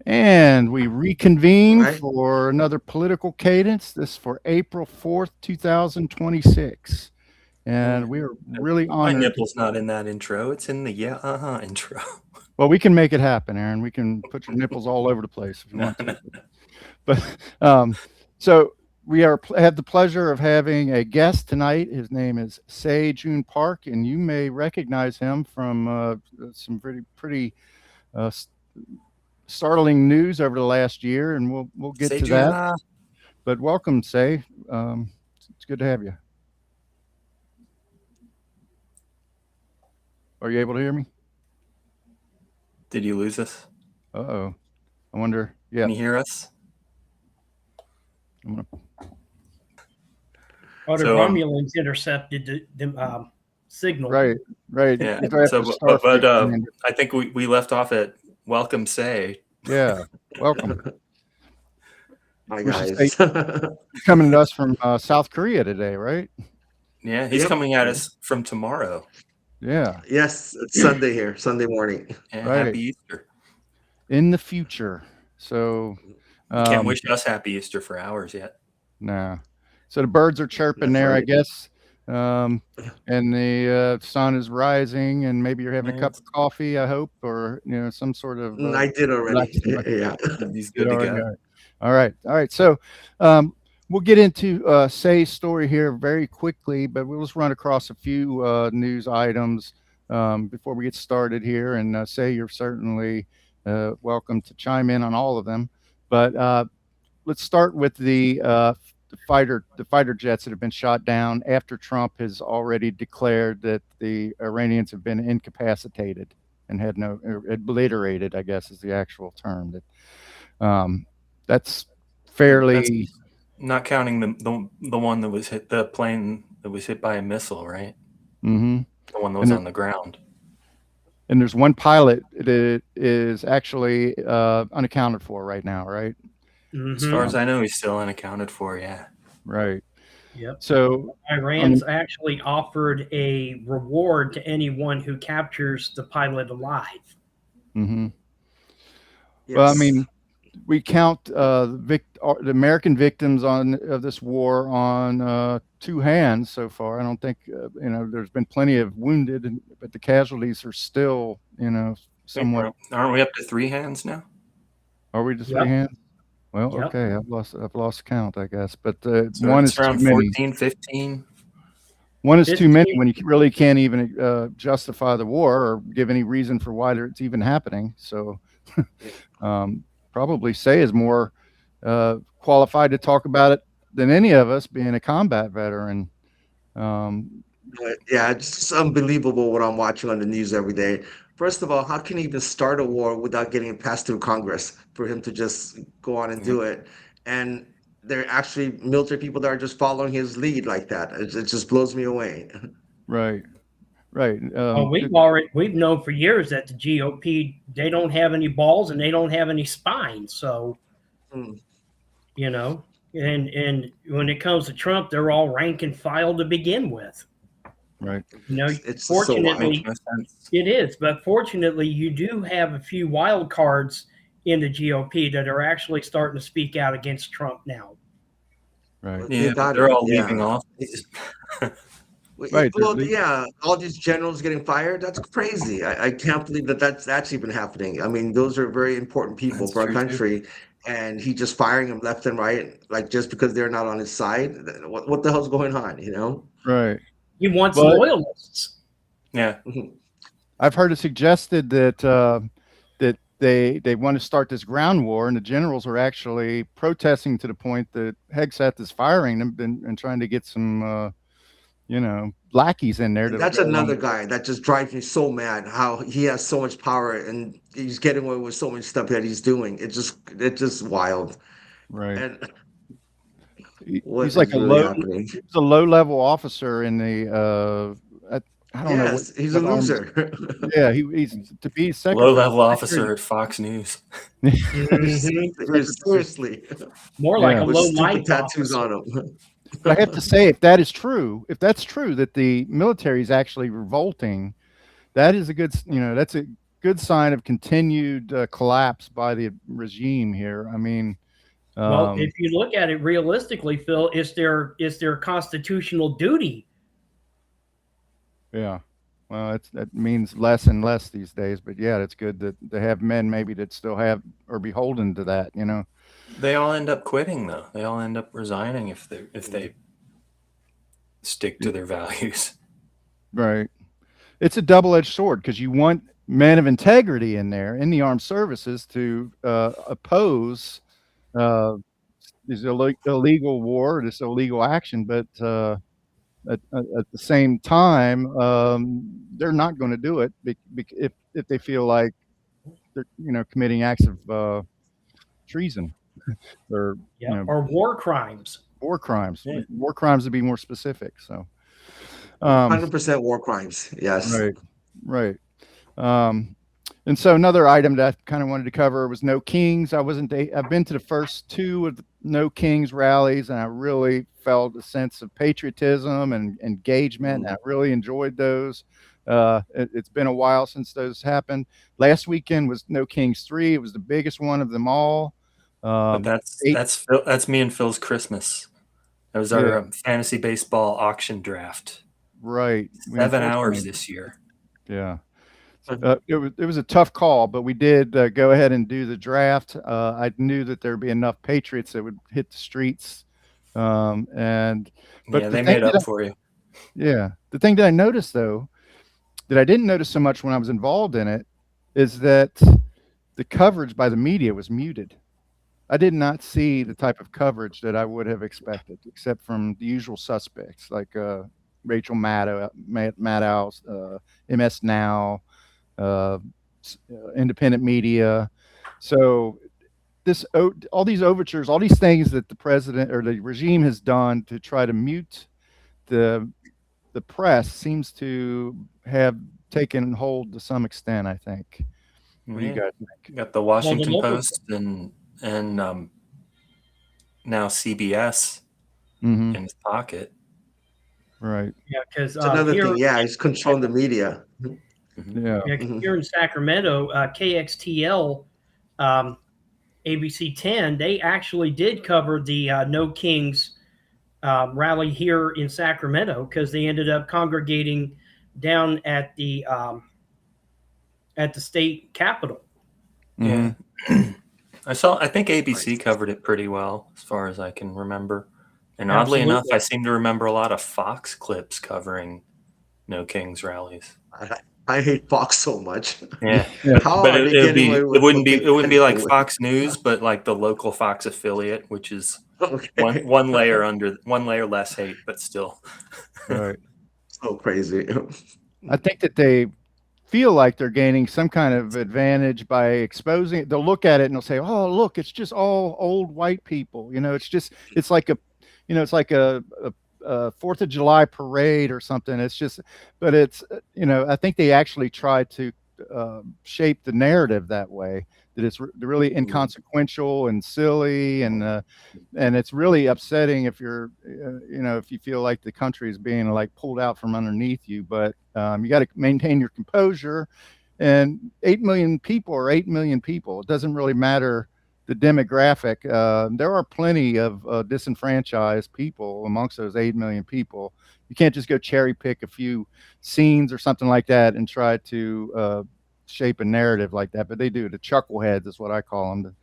And we reconvene Right. for another political cadence. This for April 4th, 2026. And Mm. we are really My honored. nipple's not in that intro. It's in the intro. Well, we can make it happen, Aaron. We can put your nipples all over the place if you want to. But so we have the pleasure of having a guest tonight. His name is Sae Joon Park, and you may recognize him from some pretty uh, startling news over the last year, and we'll get Say to that. Juna. But welcome, Sae. It's good to have you. Are you able to hear me? Did you lose us? Uh-oh. I wonder. Yeah. Can you hear us? I'm gonna, the Romulans intercepted the signal. right. Yeah. You have So, to start but the- I think we left off at welcome, Say. yeah. Welcome. Hi We should guys. You're coming to us from South Korea today, right? Yeah, he's Yep. coming at us from tomorrow. Yeah. Yes, it's Sunday here, Sunday morning. And Right. Happy Easter. In the future. So You can't wish us Happy Easter for hours yet. no. So the birds are chirping That's there, I right. guess. And the sun is rising, and maybe you're having a cup of coffee, I hope, or some sort of. I did already. Yeah. He's good to go. All right. So we'll get into Sae's story here very quickly, but we'll just run across a few news items before we get started here. And Sae, you're certainly welcome to chime in on all of them. But let's start with the fighter jets that have been shot down after Trump has already declared that the Iranians have been incapacitated and had obliterated, I guess is the actual term. That's fairly not counting the one that was hit, the plane that was hit by a missile, right? Mm-hmm. The one that was on the ground. And there's one pilot that is actually unaccounted for right now, right? Mm-hmm. As far as I know, he's still unaccounted for. Yeah. Right. Yep. So Iran's actually offered a reward to anyone who captures the pilot alive. Mm-hmm. Yes. Well, I mean, we count the American victims of this war on two hands so far. I don't think there's been plenty of wounded, but the casualties are still somewhat. Aren't we up to 3 hands now? Are we to 3 hands? Well, Yep. okay, I've lost count, I guess. But So one it's is around too many. 14, 15. One is too many when you really can't even justify the war or give any reason for why it's even happening. So probably Sae is more qualified to talk about it than any of us, being a combat veteran. Yeah, it's just unbelievable what I'm watching on the news every day. First of all, how can he even start a war without getting it passed through Congress for him to just go on and do it? And there are actually military people that are just following his lead like that. It just blows me away. Right. Well, we've known for years that the GOP, they don't have any balls and they don't have any spine. So, and when it comes to Trump, they're all rank and file to begin with. Right. It's Fortunately, it is. But fortunately, you do have a few wild cards in the GOP that are actually starting to speak out against Trump now. Right. Yeah, they're all leaving office. Right. Well, yeah, all these generals getting fired, that's crazy. I can't believe that's actually been happening. I mean, those are very important people for our country. And he just firing them left and right, like just because they're not on his side. What the hell's going on, Right. He wants loyalists. Yeah. I've heard it suggested that that they want to start this ground war, and the generals are actually protesting to the point that Hegseth is firing them and trying to get some lackeys in there. That's another guy that just drives me so mad. How he has so much power and he's getting away with so much stuff that he's doing. It's just wild. Right. And he's like a low-level officer in the. I don't know. He's a loser. Yeah, he's to be secretary. Low-level officer at Fox News. Seriously. More like a low-life tattoos on him. But I have to say, if that's true, that the military is actually revolting, that is a good, that's a good sign of continued collapse by the regime here. I mean, Well, if you look at it realistically, Phil, it's their constitutional duty. yeah. Well, that means less and less these days, but yeah, it's good that they have men maybe that still have or beholden to that, you know. They all end up quitting though. They all end up resigning if they stick to their values. Right. It's a double-edged sword because you want men of integrity in there in the armed services to oppose this illegal war, this illegal action, but at the same time, they're not going to do it if they feel like they're committing acts of treason or or war crimes. War crimes. Yeah. War crimes to be more specific. So, 100% war crimes. Yes. right, right. And so another item that I kind of wanted to cover was No Kings. I've been to the first two of the No Kings rallies, and I really felt a sense of patriotism and engagement. And I really enjoyed those. It's been a while since those happened. Last weekend was No Kings 3. It was the biggest one of them all. But that's me and Phil's Christmas. That was our fantasy baseball auction draft. Right. 7 hours this year. Yeah. It was a tough call, but we did go ahead and do the draft. I knew that there'd be enough patriots that would hit the streets. But they made up for you. Yeah. The thing that I noticed, though, that I didn't notice so much when I was involved in it, is that the coverage by the media was muted. I did not see the type of coverage that I would have expected, except from the usual suspects like Rachel Maddow's, MS Now, independent media. So all these overtures, all these things that the president or the regime has done to try to mute the press seems to have taken hold to some extent, I think. What do you guys think? You got the Washington Post and now CBS in his pocket. Right. Yeah, because another thing. Yeah, he's controlling the media. Yeah. Here in Sacramento, KXTL, ABC 10, they actually did cover the No Kings rally here in Sacramento because they ended up congregating down at the state capitol. Yeah. I think ABC covered it pretty well as far as I can remember. And oddly enough, I seem to remember a lot of Fox clips covering No Kings rallies. I hate Fox so much. Yeah. How But are they getting away with it wouldn't be like Fox News, but like the local Fox affiliate, which is one layer less hate, but still. Right. So crazy. I think that they feel like they're gaining some kind of advantage by exposing it. They'll look at it and they'll say, "Oh, look, it's just all old white people." It's like a 4th of July parade or something. But I think they actually try to shape the narrative that way, that it's really inconsequential and silly, and it's really upsetting if you're, if you feel like the country is being like pulled out from underneath you. But you got to maintain your composure. And 8 million people are 8 million people. It doesn't really matter the demographic. There are plenty of disenfranchised people amongst those 8 million people. You can't just go cherry pick a few scenes or something like that and try to shape a narrative like that. But they do. The chuckleheads is what I call them.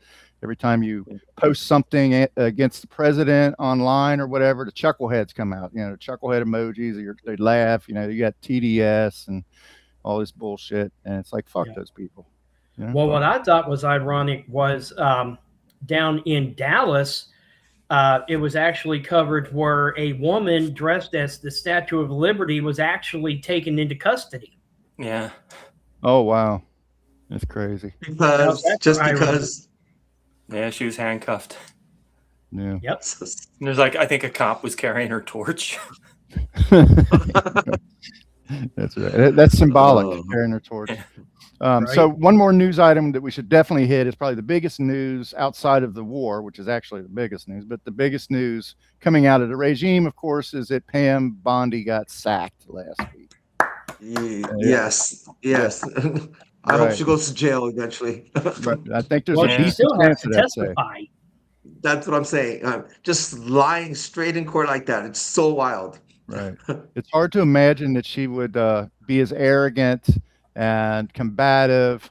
Every time you post something against the president online or whatever, the chuckleheads come out. The chucklehead emojis, or they laugh. You got TDS and all this bullshit, and it's like, fuck those people. Well, what I thought was ironic was down in Dallas, it was actually covered where a woman dressed as the Statue of Liberty was actually taken into custody. Yeah. Oh, wow. That's crazy. Because. Yeah, she was handcuffed. Yeah. Yep. And there's I think a cop was carrying her torch. That's right. That's symbolic, carrying her torch. So one more news item that we should definitely hit is probably the biggest news outside of the war, which is actually the biggest news. But the biggest news coming out of the regime, of course, is that Pam Bondi got sacked last week. Yes. I hope Right. she goes to jail eventually. Right. I think there's Well, a she Yeah. decent still has chance to of that, Say. testify. That's what I'm saying. Just lying straight in court like that. It's so wild. Right. It's hard to imagine that she would be as arrogant and combative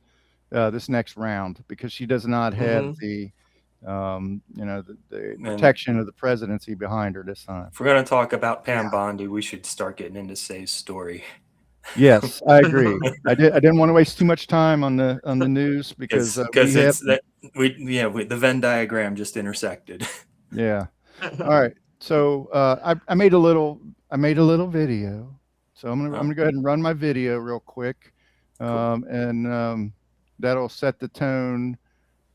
this next round, because she does not have Hmm. the, the And protection of the presidency behind her this time. if we're going to talk about Pam Yeah. Bondi, we should start getting into Say's story. Yes, I agree. I didn't want to waste too much time on the news because Because we have it's that the Venn diagram just intersected. yeah. All right. So I made a little video. So I'm gonna go ahead and run my video real quick, and that'll set the tone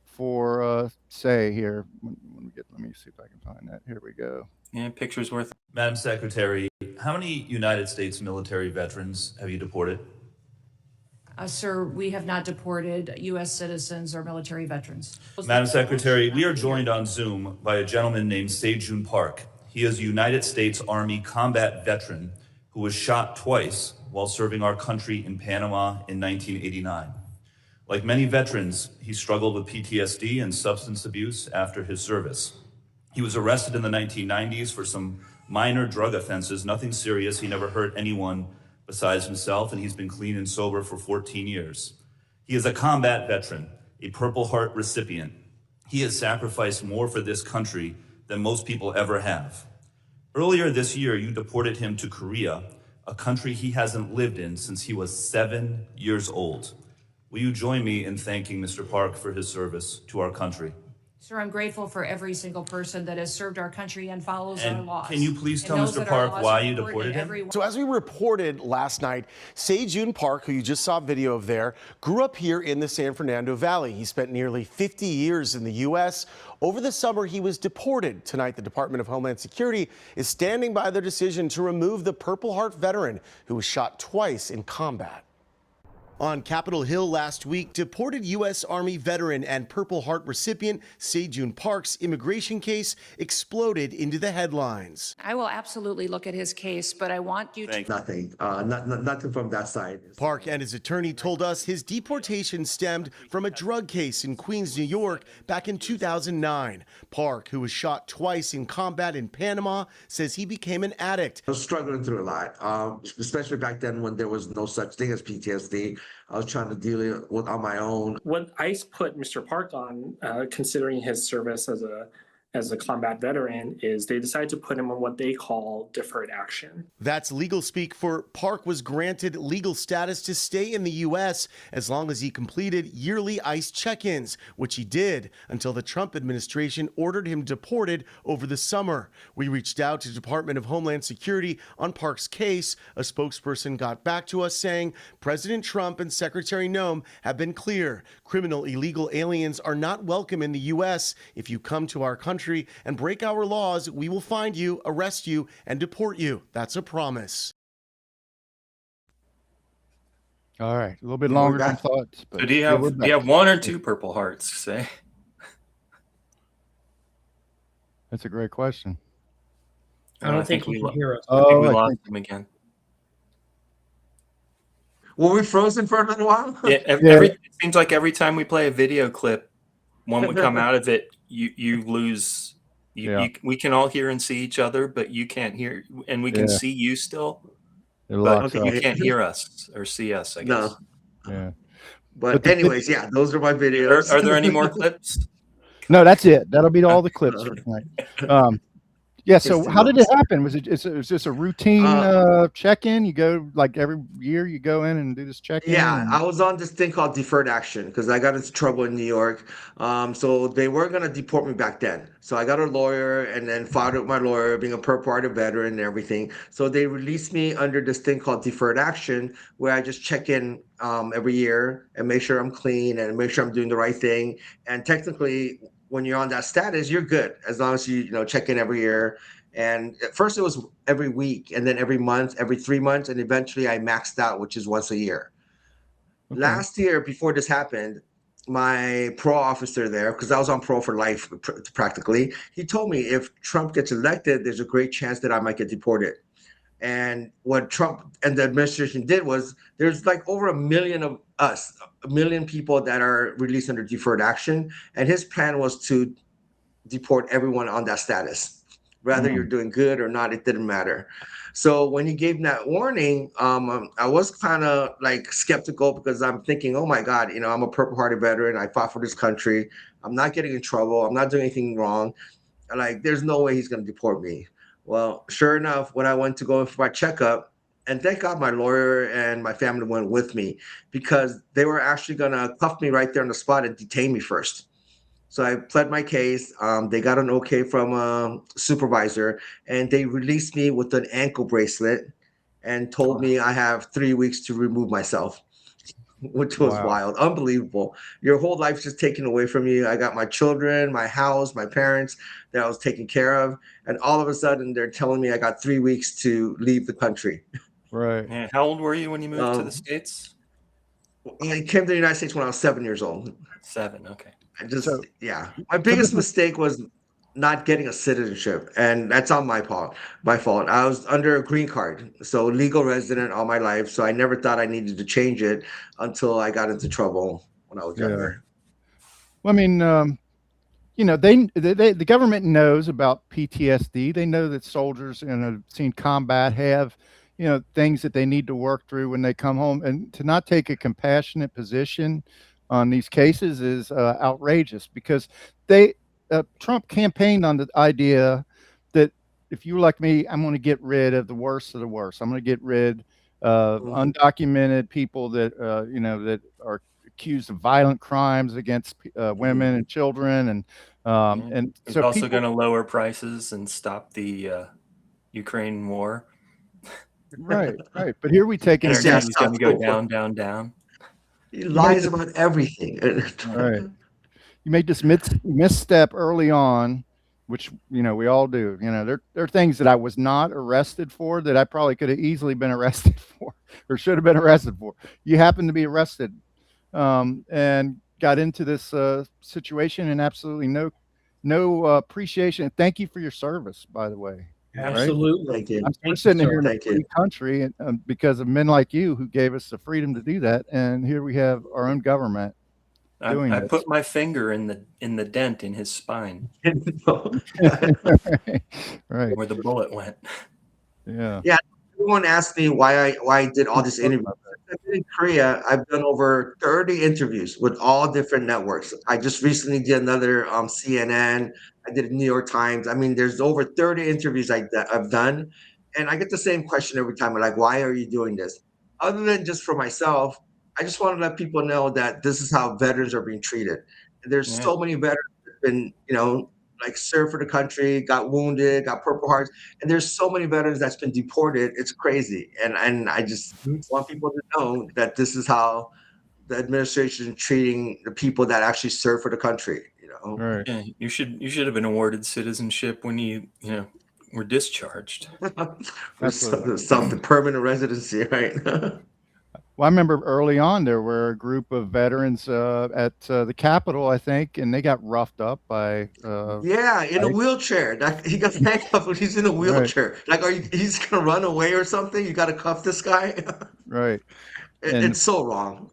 for Say here. Let me see if I can find that. Here we go. Yeah, picture's worth. Madam Secretary, how many United States military veterans have you deported? Sir, we have not deported U.S. citizens or military veterans. Madam Secretary, we are joined on Zoom by a gentleman named Sae Joon Park. He is a United States Army combat veteran who was shot twice while serving our country in Panama in 1989. Like many veterans, he struggled with PTSD and substance abuse after his service. He was arrested in the 1990s for some minor drug offenses, nothing serious. He never hurt anyone besides himself, and he's been clean and sober for 14 years. He is a combat veteran, a Purple Heart recipient. He has sacrificed more for this country than most people ever have. Earlier this year, you deported him to Korea, a country he hasn't lived in since he was 7 years old. Will you join me in thanking Mr. Park for his service to our country? Sir, I'm grateful for every single person that has served our country and follows our And laws. can you please tell knows Mr. that our Park laws why are you important deported and him? everyone- So as we reported last night, Sae Joon Park, who you just saw video of there, grew up here in the San Fernando Valley. He spent nearly 50 years in the U.S. Over the summer, he was deported. Tonight, the Department of Homeland Security is standing by their decision to remove the Purple Heart veteran who was shot twice in combat. On Capitol Hill last week, deported U.S. Army veteran and Purple Heart recipient Sae Joon Park's immigration case exploded into the headlines. I will absolutely look at his case, but I want you to... Thank Nothing. Nothing from that side. Park and his attorney told us his deportation stemmed from a drug case in Queens, New York back in 2009. Park, who was shot twice in combat in Panama, says he became an addict. I was struggling through a lot, especially back then when there was no such thing as PTSD. I was trying to deal with on my own. When ICE put Mr. Park on, considering his service as a combat veteran, is they decided to put him on what they call deferred action. That's legal speak for Park was granted legal status to stay in the U.S. as long as he completed yearly ICE check-ins, which he did until the Trump administration ordered him deported over the summer. We reached out to Department of Homeland Security on Park's case. A spokesperson got back to us saying President Trump and Secretary Noem have been clear. Criminal illegal aliens are not welcome in the U.S. If you come to our country and break our laws, we will find you, arrest you, and deport you. That's a promise. All right, a little bit longer than thought. So do you have one or two Purple Hearts, Say? That's a great question. I don't think he can hear us. I think we I lost think- him again. Were we frozen for a little while? Yeah, it seems like every time we play a video clip, one would come out of it, you lose. We can all hear and see each other, but you can't hear, and we can see you still, It but locks you up. can't hear us or see us, I guess. No. Yeah. But anyways, yeah, those are my videos. Are there any more clips? No, that's it. That'll be all the clips for tonight. Yeah. So how did it happen? Was it just a routine check-in? You go like every year you go in and do this check-in? Yeah, I was on this thing called deferred action because I got into trouble in New York. So they were gonna deport me back then. So I got a lawyer and then filed with my lawyer, being a Purple Heart veteran and everything. So they released me under this thing called deferred action, where I just check in every year and make sure I'm clean and make sure I'm doing the right thing. And technically, when you're on that status, you're good as long as you check in every year. And at first it was every week, and then every month, every 3 months, and eventually I maxed out, which is once a year. Okay. Last year, before this happened, my parole officer there, because I was on parole for life practically, he told me if Trump gets elected, there's a great chance that I might get deported. And what Trump and the administration did was there's like over 1 million of us, a million people that are released under deferred action, and his plan was to deport everyone on that status. Whether you're doing good or not, it didn't matter. So when he gave that warning, I was kind of like skeptical because I'm thinking, oh my God, I'm a Purple Hearted veteran. I fought for this country. I'm not getting in trouble. I'm not doing anything wrong. Like, there's no way he's going to deport me. Well, sure enough, when I went to go for my checkup, and thank God my lawyer and my family went with me because they were actually going to cuff me right there on the spot and detain me first. So I pled my case. They got an okay from a supervisor, and they released me with an ankle bracelet and told me I have 3 weeks to remove myself, which was Wow. wild, unbelievable. Your whole life's just taken away from you. I got my children, my house, my parents that I was taking care of, and all of a sudden they're telling me I got 3 weeks to leave the country. Right. Yeah. How old were you when you moved to the Um, States? I came to the United States when I was 7 years old. 7. Okay. So, My biggest mistake was not getting a citizenship, and that's on my fault. My fault. I was under a green card, so legal resident all my life. So I never thought I needed to change it until I got into trouble when I was yeah. younger. Well, I mean, the government knows about PTSD. They know that soldiers in a seen combat have, things that they need to work through when they come home, and to not take a compassionate position on these cases is outrageous because they Trump campaigned on the idea that if you like me, I'm going to get rid of the worst of the worst. I'm going to get rid of Mhm. undocumented people that that are accused of violent crimes against women and children, and Yeah. and He's so also people, going to lower prices and stop the Ukraine war. right, right. But here we take it Yes, again, Energy is going to go cool. down, down, down. He you made lies this about everything. right. You made this misstep early on, which we all do. There are things that I was not arrested for that I probably could have easily been arrested for or should have been arrested for. You happened to be arrested, and got into this situation, and absolutely no appreciation. Thank you for your service, by the way. Right? Absolutely. Thank you. We're Thank you, sitting here sir. in a Thank you. free country, and because of men like you who gave us the freedom to do that, and here we have our own government doing I this. put my finger in the dent in his spine Right. where the bullet went. Yeah. Yeah, everyone asked me why I did all this interviews. I've been in Korea. I've done over 30 interviews with all different networks. I just recently did another CNN. I did a New York Times. I mean, there's over 30 interviews I've done, and I get the same question every time. Like, why are you doing this? Other than just for myself, I just want to let people know that this is how veterans are being treated. There's Yeah. so many veterans that have been, like served for the country, got wounded, got Purple Hearts, and there's so many veterans that's been deported. It's crazy, and I just want people to know that this is how the administration is treating the people that actually serve for the country. Right. Yeah, you should have been awarded citizenship when you were discharged. For Absolutely. the permanent residency, right? Well, I remember early on there were a group of veterans at the Capitol, I think, and they got roughed up by Yeah, in a ICE. wheelchair. He got handcuffed when he's in a Right. wheelchair. Like, he's gonna run away or something? You got to cuff this guy? Right. It's so wrong.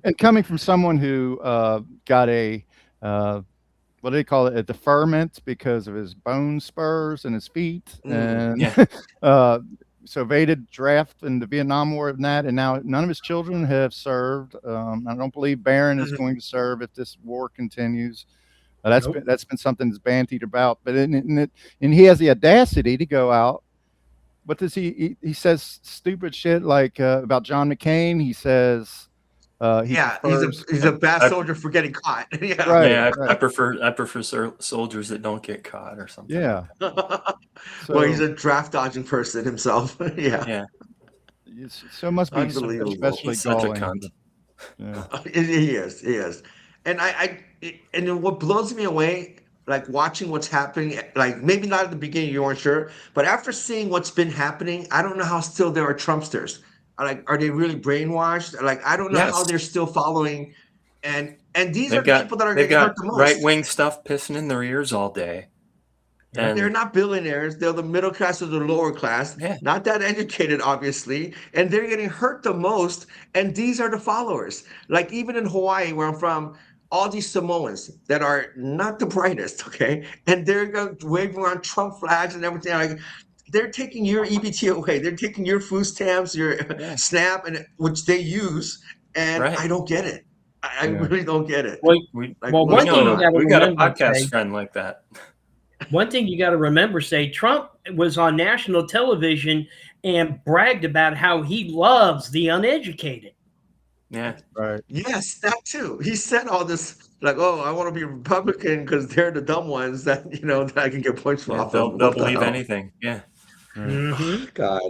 And coming from someone who got a what do they call it, a deferment because of his bone spurs and his feet, and Yeah. so evaded draft in the Vietnam War and that, and now none of his children have served. I don't believe Barron is going to serve if this war continues. Nope. That's been something that's bandied about, but and he has the audacity to go out. What does he says stupid shit like about John McCain. He says he Yeah, prefers he's a bad I- soldier for getting caught. Yeah. right, Yeah, I right, prefer soldiers that don't get caught or something. yeah. Well, he's So a draft dodging person himself. Yeah, Yeah, so it must be Unbelievable. especially he's such a galling. cunt. Yeah. he is. He is. And and then what blows me away, like watching what's happening, like maybe not at the beginning you weren't sure, but after seeing what's been happening, I don't know how still there are Trumpsters. Are they really brainwashed? Like, I don't know how Yes. they're still following. And these are They've the got people that are they've getting got hurt the most. right wing stuff pissing in their ears all day. And They're not billionaires. They're the middle class or the lower class, yeah, not that educated, obviously, and they're getting hurt the most. And these are the followers. Like even in Hawaii, where I'm from, all these Samoans that are not the brightest, okay, and they're waving around Trump flags and everything. Like they're taking your EBT away. They're taking your food stamps, your yeah, SNAP, and which they use. And right. I don't get it. I Yeah. really don't get it. Well, We Like, well, what's one thing going you on? got to we got a remember, podcast Say, friend like that. one thing you got to remember, say Trump was on national television and bragged about how he loves the uneducated. Yeah, Right. Yes, that too. He said all this like, "Oh, I want to be Republican because they're the dumb ones that that I can get points yeah, off they'll of." they'll What the believe hell? anything. Yeah, Right. Mm-hmm. God,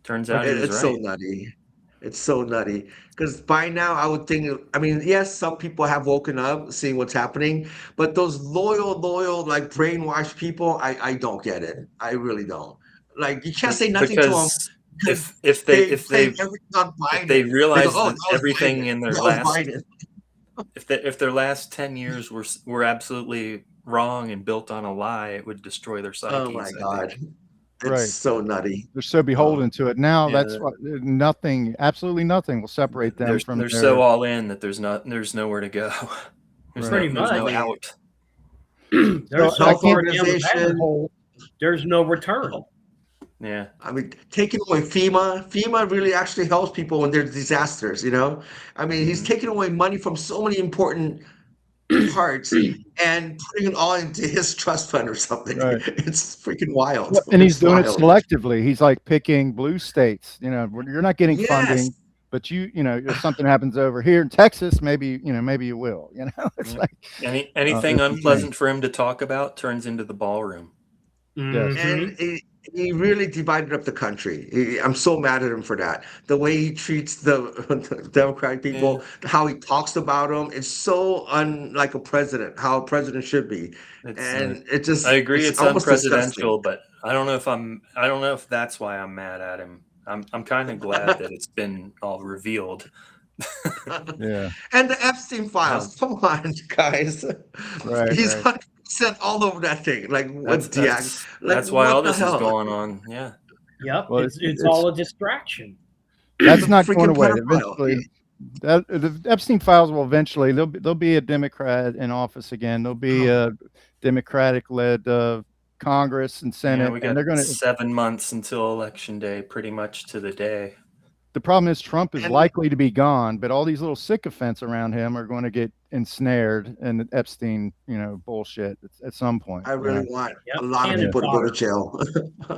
turns out he was it's so right. nutty. It's so nutty. Because by now, I would think. I mean, yes, some people have woken up, seeing what's happening, but those loyal, like brainwashed people, I don't get it. I really don't. Like, you can't say nothing to them Because because if they they if blame they everything on if they Biden. They go, realize "Oh, that that was everything Biden. in their That was last Biden." if their last 10 years were absolutely wrong and built on a lie, it would destroy their Oh my psyches, I God. think. It's Right. so nutty. They're so Oh, beholden to it now. Yeah, That's what nothing, absolutely nothing will separate them from they're their so all in that there's nowhere to go. right. Pretty There's no much. out. They're So so I health far can't. down the rabbit organization. hole, there's no return. Yeah. I mean, taking away FEMA really actually helps people when there's disasters. I mean, he's Hmm. taking away money from so many important parts and putting it all into his trust fund or something. Right. It's freaking wild. Well, and he's It's doing it wild. selectively. He's like picking blue states. Where you're not getting Yes. funding, but if something happens over here in Texas, maybe you will. It's Yeah. like Anything it's insane. unpleasant for him to talk about turns into the ballroom. Yes. And he really divided up the country. I'm so mad at him for that. The way he treats the Democratic people, how he talks about them, it's so unlike a president, how a president should be. It's And I agree it's it's almost disgusting. unpresidential, but I don't know if that's why I'm mad at him. I'm kind of glad that it's been all revealed. Yeah. And the Epstein files, come on, guys. Right. He's Right. 100% all over that thing. Like, what the act? Like, That's why all what the this is hell? going on. Yeah. Yep, Well, it's all a distraction. that's The not going freaking away. pedophile. Eventually, the Epstein files will eventually. There'll be a Democrat in office again. There'll be a Democratic-led Congress and Yeah, Senate, we and got they're going to. 7 months until election day, pretty much to the day. The problem is Trump is And likely to be gone, but all these little sycophants around him are going to get ensnared in the Epstein, bullshit at some point. I really want Yep, a lot of cannon people to go to fodder. jail.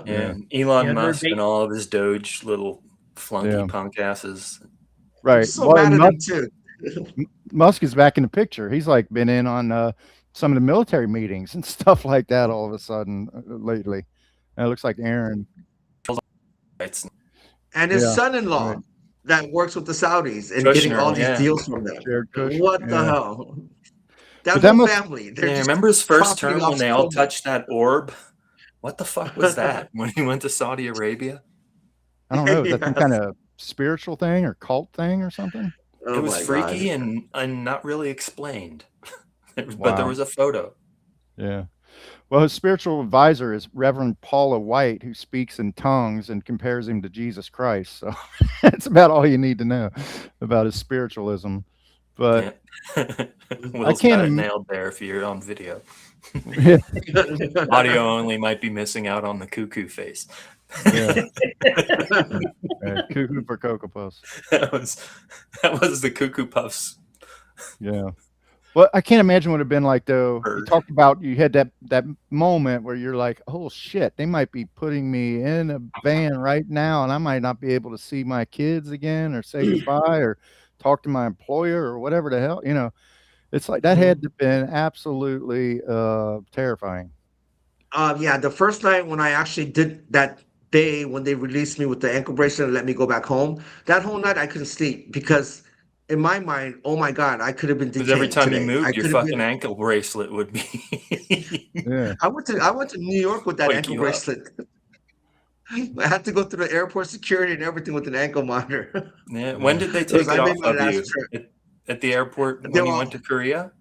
Yeah, Elon Yeah, they're Musk and all of his Doge little flunky Yeah. punk asses. I'm Right. so Well, mad and at him too. Musk is back in the picture. He's like been in on some of the military meetings and stuff like that all of a sudden lately. And it looks like Aaron. It's And his Yeah. son-in-law Right. that works with the Saudis and getting all Kushner, these yeah. deals from them. Jared Kushner. What the Yeah. hell? That But that whole must. family. They're Yeah, just remember his first profiting term off when they all so much. touched that orb? What the fuck was that when he went to Saudi Arabia? I don't know. Is that some kind Yes. of spiritual thing or cult thing or something? Oh It was my freaky God. and not really explained. But there Wow. was a photo. Yeah. Well, his spiritual advisor is Reverend Paula White, who speaks in tongues and compares him to Jesus Christ. So that's about all you need to know about his spiritualism. But Yeah. Will's can't got it im- nailed there if you're on video. yeah, Audio only might be missing out on the cuckoo face. yeah. Cuckoo for Cocoa Puffs. that was the Cuckoo Puffs. Yeah. Well, I can't imagine what it'd been like though. You Bird. talked about you had that moment where you're like, oh shit, they might be putting me in a van right now, and I might not be able to see my kids again or say goodbye or talk to my employer or whatever the hell. It's like that had to have been absolutely terrifying. Yeah, the first night when I actually did that day when they released me with the ankle bracelet and let me go back home, that whole night I couldn't sleep because in my mind, oh my God, I could have been Because every detained time you today. moved, I your could have fucking been. ankle bracelet would be Yeah. I went to New York with that Wake ankle you up. bracelet. I had to go through the airport security and everything with an ankle monitor. Yeah. When did they It was- take it I made off my of last you? trip. At the airport They when you were went to Korea?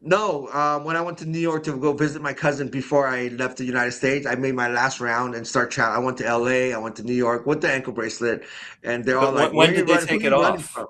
No, when I went to New York to go visit my cousin before I left the United States, I made my last round and start traveling. I went to LA, I went to New York with the ankle bracelet, and they're all But like, when, "Where when are you did they running? Who take are it you running off? from?"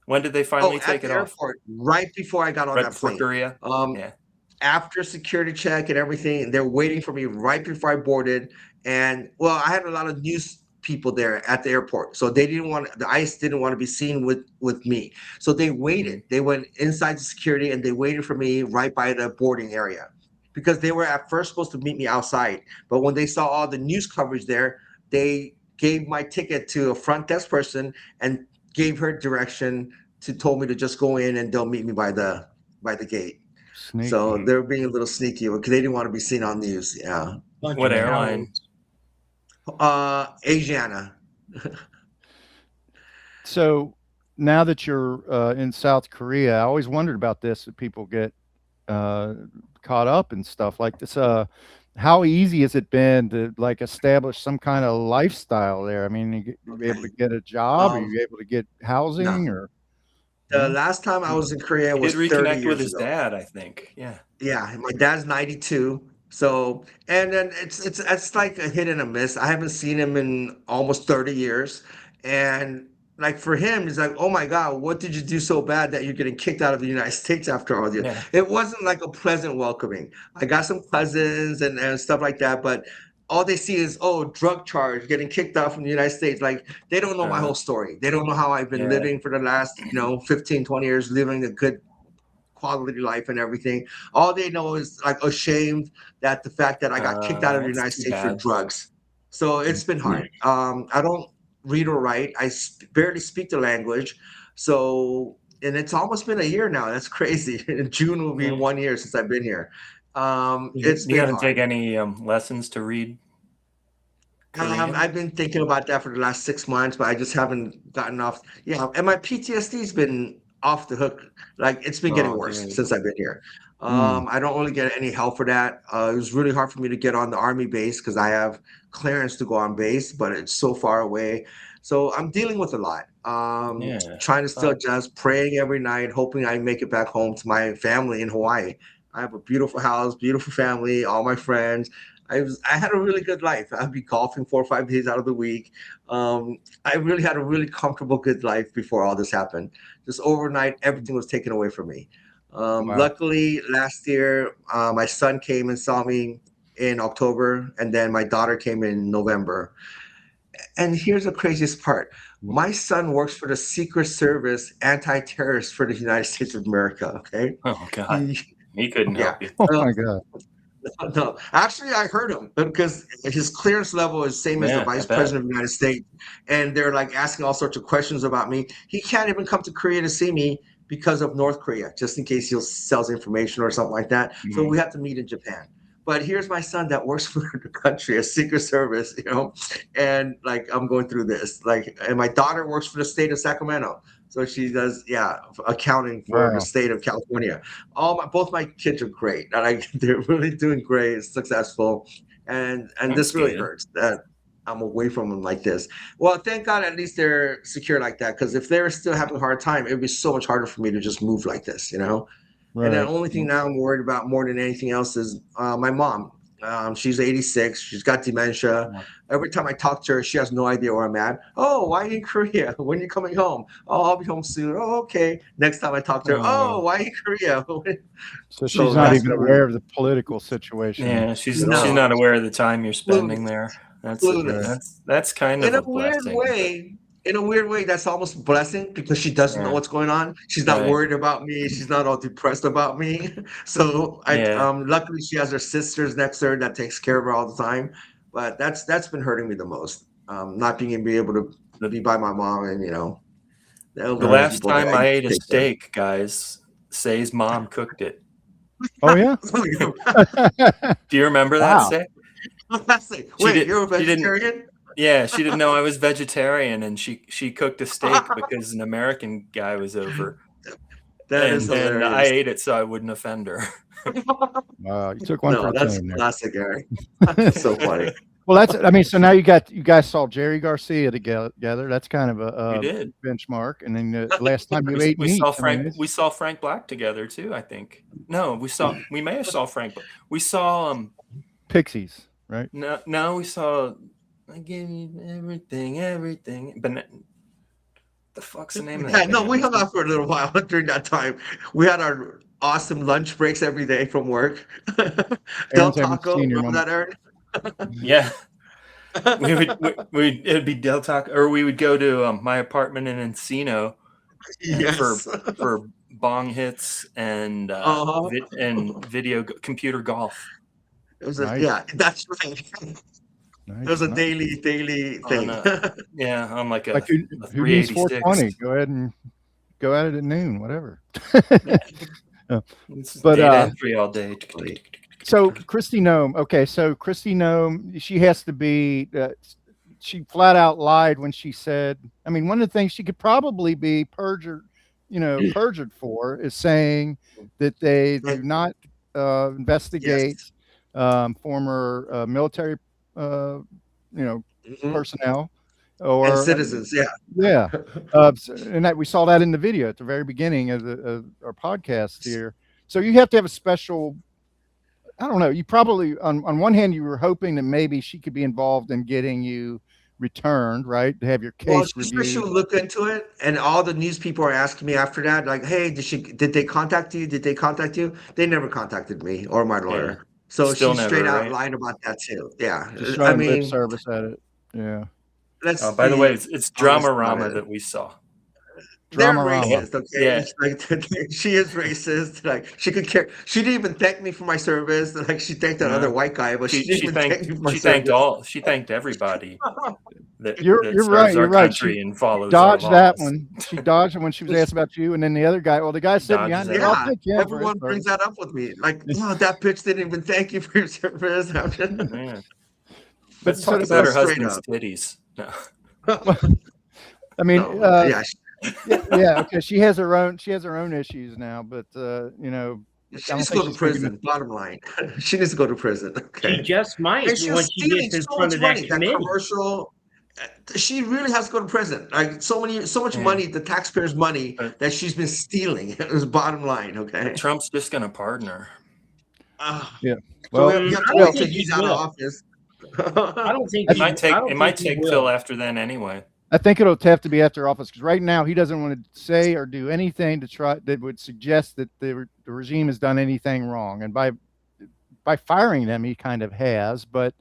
When did they Oh, finally at take the it off? airport, right before I got on Right that before plane. Korea? Um, Yeah. After security check and everything, they're waiting for me right before I boarded. And well, I had a lot of news people there at the airport, so they didn't want the ICE didn't want to be seen with me. So they waited. Mhm. They went inside the security and they waited for me right by the boarding area because they were at first supposed to meet me outside. But when they saw all the news coverage there, they gave my ticket to a front desk person and gave her direction to told me to just go in and they'll meet me by the gate. So Sneaky. they're being a little sneaky because they didn't want to be seen on news. Yeah. Bunch What of airline? cowards. Asiana. So now that you're in South Korea, I always wondered about this. That people get uh, caught up in stuff like this. How easy has it been to like establish some kind of lifestyle there? I mean, you able to Okay. get a job? Are Um, you able to get no. housing or The no? last time I was in Korea He did was 30 reconnect with years his ago. dad, I think. Yeah. Yeah, my dad's 92. So, and then it's like a hit and a miss. I haven't seen him in almost 30 years. And like for him, he's like, "Oh my God, what did you do so bad that you're getting kicked out of the United States after all this?" Yeah. It wasn't like a pleasant welcoming. I got some cousins and stuff like that, but all they see is, oh, drug charge, getting kicked out from the United States. Like they don't know my Uh, whole story. They don't know how I've been yeah. living for the last, 15, 20 years, living a good quality life and everything. All they know is like ashamed that the fact that I got kicked out of the That's United too States for bad. drugs. So it's been hard. I don't read or write. Barely speak the language. So, and it's almost been a year now. That's crazy. In June will be Yeah. 1 year since I've been here. You, It's you been haven't hard. taken any lessons to read Korean? I've been thinking about that for the last 6 months, but I just haven't gotten off. Yeah, and my PTSD's been off the hook. Like it's been getting Oh, worse dude. since I've been here. Mm, I don't really get any help for that. It was really hard for me to get on the army base because I have clearance to go on base, but it's so far away. So I'm dealing with a lot. Yeah. Trying to still adjust, praying every night, hoping I make it back home to my family in Hawaii. I have a beautiful house, beautiful family, all my friends. I had a really good life. I'd be golfing 4 or 5 days out of the week. I really had a really comfortable, good life before all this happened. Just overnight, everything was taken away from me. wow. Luckily, last year, my son came and saw me in October, and then my daughter came in November. And here's the craziest part. My son works for the Secret Service anti-terrorist for the United States of America. Okay. Oh, God. He, He couldn't yeah. help you. Oh my God. No, actually, I heard him because his clearance level is same as the Yeah, I vice bet. president of the United States, and they're like asking all sorts of questions about me. He can't even come to Korea to see me because of North Korea, just in case he'll sells information or something like that. So Mhm. we have to meet in Japan. But here's my son that works for the country, a Secret Service, and like I'm going through this. Like, and my daughter works for the state of Sacramento, so she does, yeah, accounting for the Wow. state of California. Both my kids are great. And they're really doing great, successful, and That's this really good. hurts that I'm away from them like this. Well, thank God at least they're secure like that. Because if they were still having a hard time, it would be so much harder for me to just move like this. And the Right. only thing now I'm worried about more than anything else is my mom. She's 86. She's got dementia. Yeah. Every time I talk to her, she has no idea where I'm at. Oh, why are you in Korea? When are you coming home? Oh, I'll be home soon. Oh, okay. Next time I talk to her, oh, why are you in Korea? So she's So not that's even been aware really of the political situation Yeah, she's at she's all. not no, aware of the time you're spending clueless, there. That's Right. clueless. that's kind In of a a weird blessing, but way, in a weird way, that's almost a blessing because she doesn't know yeah, what's going on. She's not right. worried about me. She's not all depressed about me. So Yeah. luckily she has her sisters next to her that takes care of her all the time. But that's been hurting me the most. Not being able to The be by my mom and the the elderly Right. last people that time I I used ate a to take care steak, guys, Say's mom cooked it. Oh yeah. of. Do you remember that, Wow. Say? She Wait, did you're a she didn't vegetarian? Yeah, she didn't know I was vegetarian, and she cooked a steak because an American guy was over, That is and I hilarious. ate it so I wouldn't offend her. Wow. You took one for No, the that's team there. classic, Eric. That's so funny. Well, that's. I mean, so now you guys saw Jerry Garcia together. That's kind of We a did. benchmark. And then the last time you ate We meat, saw I mean, We saw Frank Black together too. I think. No, we may have saw Frank. We saw Pixies, right? No, we saw. I gave you everything. But the fuck's the name of Yeah, that? no, band? we hung out for a little while during that time. We had our awesome lunch breaks every day from work. Del Aaron's haven't Taco, seen your remember that, Aaron? Yeah, it'd be Del Taco, or we would go to my apartment in Encino Yes. for bong hits and Uh-huh. computer golf. It was Nice. yeah, that's right. Nice, It was a nice. daily thing. On like a, Like who a needs 386. 420? Go ahead and go at it at noon, whatever. It's But, data entry all day. So Kristi Noem, okay, so Kristi Noem, she has to be. She flat out lied when she said. I mean, one of the things she could probably be perjured for is saying that they do not investigate former military, Mhm. personnel And or citizens, yeah. yeah, and that we saw that in the video at the very beginning of our podcast here. So you have to have a special. I don't know. You probably, on one hand, you were hoping that maybe she could be involved in getting you returned, right? To have your Well, case she said she reviewed. would look into it, and all the news people are asking me after that, like, "Hey, did they contact you? Did they contact you?" They never contacted me or my lawyer. So Still she straight never, out right? lied about that too. Yeah, Just I showing lip mean, service at it. Yeah. let's By the way, be it's honest about Dramarama it. that we saw. They're Dramarama. racist, okay? Yeah. Like she is racist. Like she could care. She didn't even thank me for my service. Like she thanked that other No. white guy, but she didn't even thank me for my She thanked service. she thanked everybody that You're serves right. our You're right. country and follows our Dodged that laws. one. She dodged it when she was asked about you, and then the other guy. Well, the guy sitting Dodges behind it. you. I'll Yeah, pick him for his everyone brings service. that up with me. Like, no, that bitch didn't even thank you for your service. Yeah. But Let's so talk that's about her straight husband's up. titties. No. I mean, No, yeah, yeah. Okay, she has her own. She has her own issues now, but she I don't needs to think go to she's thinking. prison. Bottom line, she needs to go to prison. She Okay, just might and she when was she stealing gets in so front much of that money. That committee. commercial, she really has to go to prison. Like so much Yeah. money, the taxpayers' money But- that she's been stealing. It was bottom line. Okay. Trump's just gonna pardon her. Yeah. So Well, we have to I don't wait till think he he's out of will. office. I don't think It he- might take I don't it might think he take will. till after then anyway. I think it'll have to be after office because right now he doesn't want to say or do anything to try that would suggest that the regime has done anything wrong. And by firing them, he kind of has, but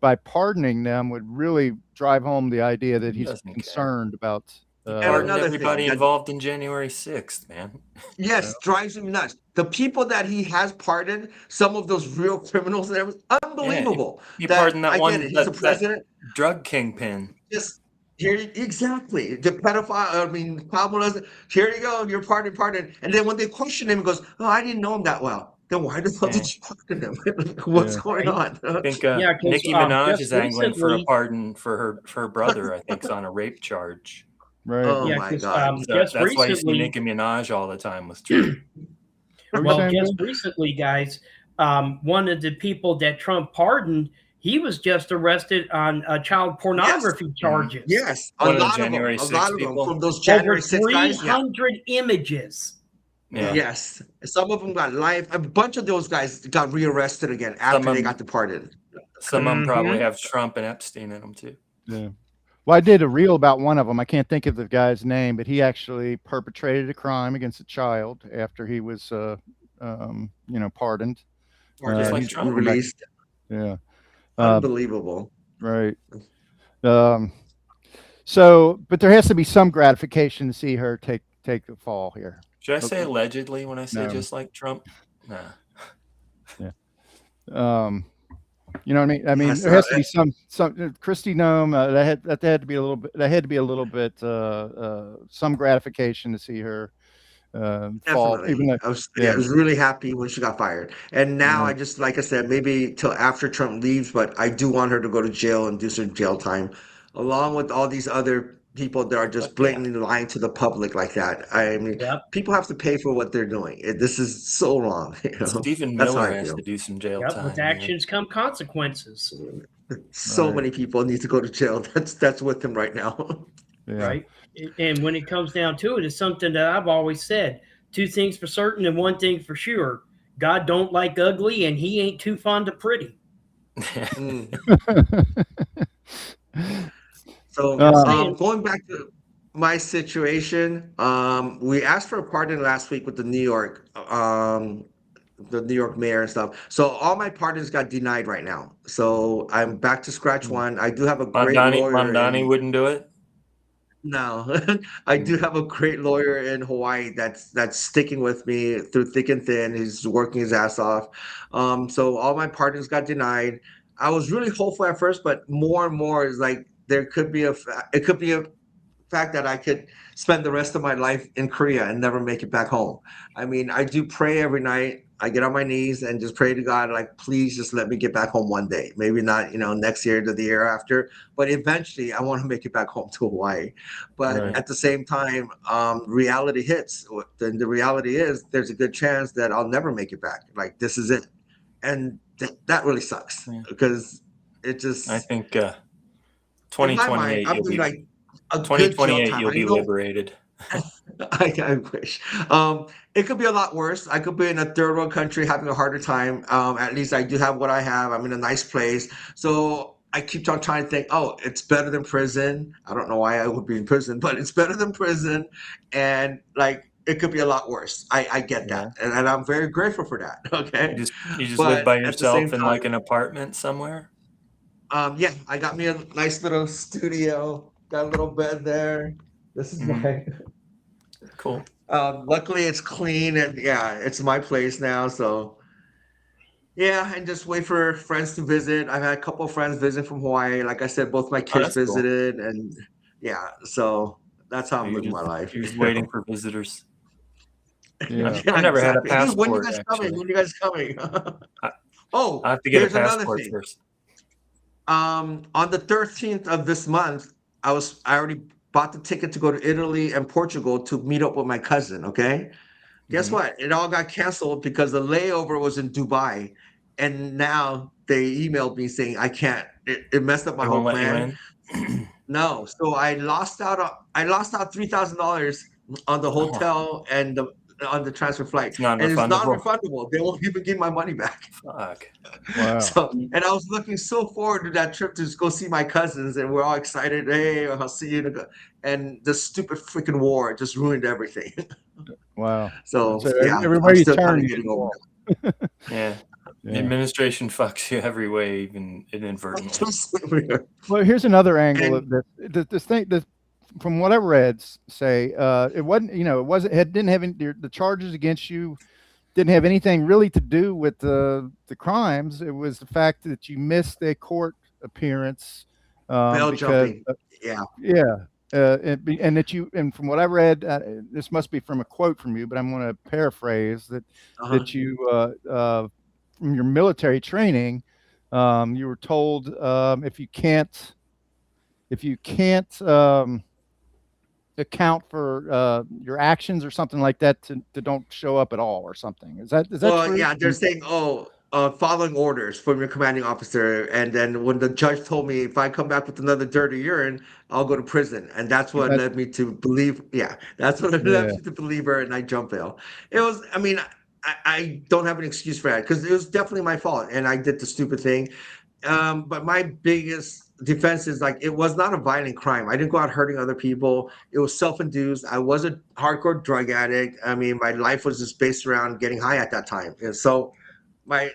by pardoning them would really drive home the idea that He he's doesn't care. concerned about. Pardon another everybody thing that- involved in January 6th, man. Yes, drives him nuts. The people that he has pardoned, some of those real criminals and everything, unbelievable. He pardoned that I one get it. He's the that president. drug kingpin. Just here, exactly. The pedophile. I mean, Pablo doesn't. Here you go. You're pardoned. And then when they question him, he goes, "Oh, I didn't know him that well." Then why the hell did you pardon him? What's going on? I think Yeah, 'cause, Nicki Minaj just is angling for a recently- pardon for her brother. I think is on a rape charge. Right. Oh Yeah, my 'cause, God. So just that's why you see recently, Nicki Minaj all the time with Trump. What were you well, saying, just Bill? recently, guys, one of the people that Trump pardoned, he was just arrested on child pornography charges. Yes, a One of the lot of them. January A 6 lot of them people? from those Over January 6 guys. Yeah. 300 images. Yeah. Yes. Some of them got life. A bunch of those guys got rearrested again after of they them- got departed. Some of them probably Mhm. have Trump and Epstein in them too. Yeah. Well, I did a reel about one of them. I can't think of the guy's name, but he actually perpetrated a crime against a child after he was, pardoned. Or just like he's Trump. released. Yeah. Unbelievable. Right. So, but there has to be some gratification to see her take the fall here. Should I say Okay. allegedly when I say No. just like Trump? Nah. You know what I mean? I mean, Yes, there has to be some Kristi Noem. That had to be a little bit. That had to be a little bit some gratification to see her fall. Definitely. Even though, I was really happy when she got fired. And now I just, like I said, maybe till after Trump leaves, but I do want her to go to jail and do some jail time, along with all these other people that are just blatantly lying to the public like that. I mean, Yep. people have to pay for what they're doing. This is so wrong. You know? Stephen That's how Miller I has feel. to do some jail Yep, time. with man. actions come consequences. So Right. many people need to go to jail. That's with him right now. Yeah. Right. And when it comes down to it, it's something that I've always said: two things for certain and one thing for sure. God don't like ugly, and he ain't too fond of pretty. Mm. So, Just Um, saying. going back to my situation, we asked for a pardon last week with the New York mayor and stuff. So all my pardons got denied right now. So I'm back to scratch one. I do have a great lawyer Mondani in wouldn't do it. No, I do have a great lawyer in Hawaii that's sticking with me through thick and thin. He's working his ass off. So all my pardons got denied. I was really hopeful at first, but more and more is like there could be it could be a fact that I could spend the rest of my life in Korea and never make it back home. I mean, I do pray every night. I get on my knees and just pray to God, like, please just let me get back home one day. Maybe not, next year to the year after, but eventually I want to make it back home to Hawaii. But Right. at the same time, reality hits. Then the reality is there's a good chance that I'll never make it back. Like, this is it. And that really sucks Yeah. because it just, I think in my mind, 2028 I'm you'll doing be like a good jail time. I know liberated. I wish. It could be a lot worse. I could be in a third world country having a harder time. At least I do have what I have. I'm in a nice place. So I keep on trying to think, oh, it's better than prison. I don't know why I would be in prison, but it's better than prison. And like, it could be a lot worse. I get Yeah. that. And I'm very grateful for that. Okay. You just live But by at the same yourself in time, like an apartment somewhere? yeah, I got me a nice little studio, got a little bed there. This is Mhm. my Cool. luckily it's clean and yeah, it's my place now. So yeah, and just wait for friends to visit. I've had a couple of friends visit from Hawaii. Like I said, both my Oh, kids that's cool. visited and yeah, so that's how So I'm living my life. you're just waiting for visitors. Yeah. I've Yeah, never had a exactly. Hey, when you passport guys coming? actually. When you guys coming? I, Oh, I have to get a here's another passport thing. first. On the 13th of this month, I already bought the ticket to go to Italy and Portugal to meet up with my cousin. Okay. Guess Mhm. what? It all got canceled because the layover was in Dubai. And now they emailed me saying I can't. It messed up my They whole won't let you plan. in. No. So I lost out $3,000 on the Oh, hotel and on the transfer flight. it's And it's non-refundable. non-refundable. They won't even give my money back. Fuck. Wow. So, and I was looking so forward to that trip to go see my cousins, and we're all excited. Hey, I'll see you. And the stupid freaking war just ruined everything. Wow. So, So yeah, everywhere I'm you still kind turn, of you getting hit a over wall. Yeah. The Yeah. administration fucks you every way, even inadvertently. that. Well, here's another angle And of this. This thing, from what I read, say it wasn't. It wasn't. It didn't have any, the charges against you didn't have anything really to do with the crimes. It was the fact that you missed a court appearance bail because jumping. Yeah. yeah. And that and from what I read, this must be from a quote from you, but I'm going to paraphrase Uh-huh. that you from your military training, you were told if you can't account for your actions or something like that to don't show up at all or something. Is that Well, true? yeah, they're saying, oh, following orders from your commanding officer. And then when the judge told me if I come back with another dirty urine, I'll go to prison. And that's what That, led me to believe. Yeah, that's what led yeah. me to believe her and I jump bail. It was, I mean, I don't have an excuse for that because it was definitely my fault and I did the stupid thing. But my biggest defense is like it was not a violent crime. I didn't go out hurting other people. It was self-induced. I was a hardcore drug addict. I mean, my life was just based around getting high at that time. And so my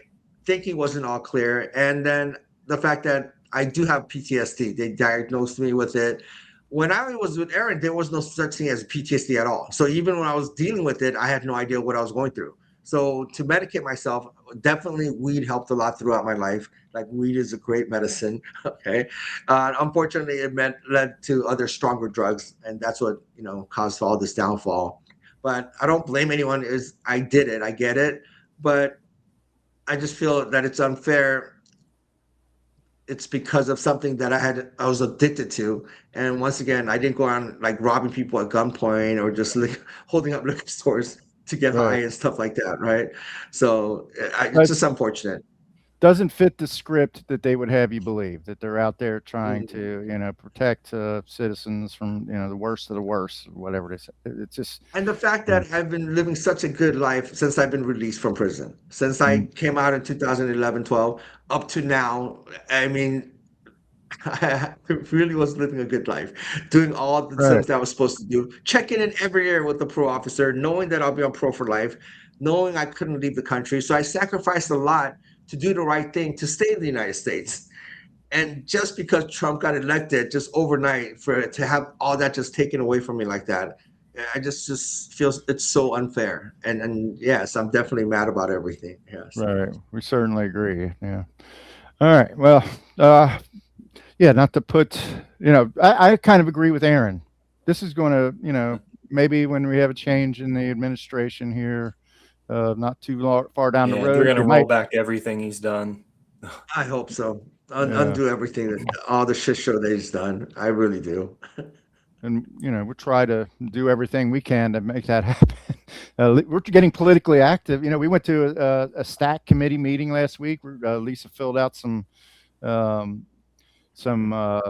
thinking wasn't all clear. And then the fact that I do have PTSD, they diagnosed me with it. When I was with Aaron, there was no such thing as PTSD at all. So even when I was dealing with it, I had no idea what I was going through. So to medicate myself, definitely weed helped a lot throughout my life. Like weed is a great medicine. Okay. Unfortunately, led to other stronger drugs, and that's what caused all this downfall. But I don't blame anyone. Is I did it. I get it. But I just feel that it's unfair. It's because of something that I was addicted to. And once again, I didn't go around like robbing people at gunpoint or just like holding up liquor stores to get high Right. and stuff like that. Right. So it's But just unfortunate. doesn't fit the script that they would have you believe, that they're out there trying to, protect citizens from, the worst of the worst, whatever they say. It's just, And the fact that I've been living such a good life since I've been released from prison, since I mm, came out in 2011, 12, up to now, I mean, I really was living a good life, doing all the right, things that I was supposed to do, checking in every year with the pro officer, knowing that I'll be on pro for life, knowing I couldn't leave the country. So I sacrificed a lot to do the right thing to stay in the United States. And just because Trump got elected just overnight, for it to have all that just taken away from me like that, I just feels it's so unfair. And yes, I'm definitely mad about everything. Yes. right. We certainly agree. Yeah. All right. Well, uh, yeah, not to put, I kind of agree with Aaron. This is going to, maybe when we have a change in the administration here, not too far down the Yeah, they're road, gonna they roll might, back everything he's done. I hope so. yeah, Undo everything all the shit show that he's done. I really do. and we'll try to do everything we can to make that happen. We're getting politically active. We went to a STAC committee meeting last week. Lisa filled out um, some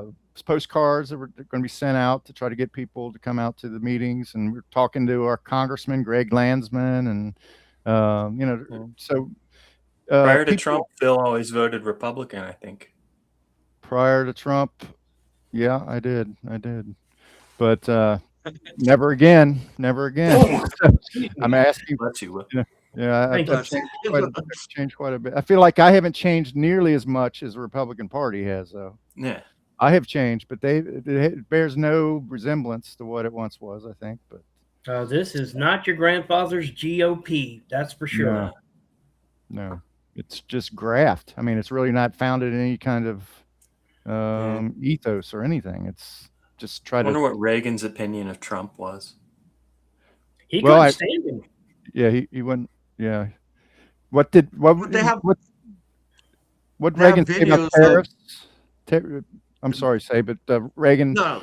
postcards that were going to be sent out to try to get people to come out to the meetings. And we're talking to our congressman, Greg Landsman, and Yeah. so Prior to people Trump, Phil always voted Republican, I think. prior to Trump, yeah, I did, but never again, never again. I'm asking. Bless you, Will. Yeah, yeah, Thank you. I've changed quite a bit. I feel like I haven't changed nearly as much as the Republican Party has, though. Yeah. I have changed, but it bears no resemblance to what it once was, I think. But This is not your grandfather's GOP, that's for sure. no, no, it's just graft. I mean, it's really not founded in any kind of ethos or anything. It's just try I wonder to. what Reagan's opinion of Trump was. He Well, couldn't stand him. Yeah, he wouldn't. Yeah, what did what But they have what they have Reagan say about videos of tariffs? I'm sorry, say, but Reagan no,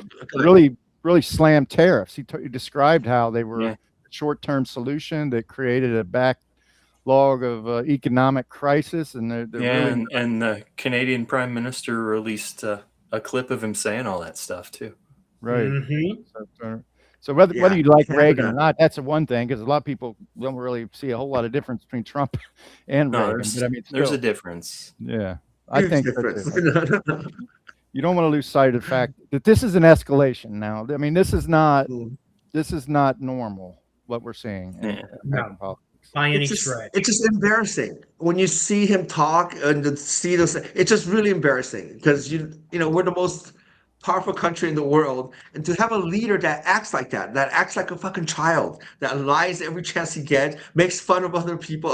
really slammed tariffs. He described how they were Yeah. a short-term solution that created a backlog of economic crisis, and they're Yeah, really and the Canadian Prime Minister released a clip of him saying all that stuff too. right. Mm-hmm. So whether yeah, you like they have Reagan or that. not, that's a one thing, because a lot of people don't really see a whole lot of difference between Trump and No, Reagan. But I mean, there's still, a difference. yeah, I Huge think so difference. too. You don't want to lose sight of the fact that this is an escalation now. I mean, this is not normal what we're seeing in Yeah. American politics. By any It's just stretch. it's just embarrassing when you see him talk and to see those. It's just really embarrassing because we're the most powerful country in the world, and to have a leader that acts like that acts like a fucking child, that lies every chance he gets, makes fun of other people,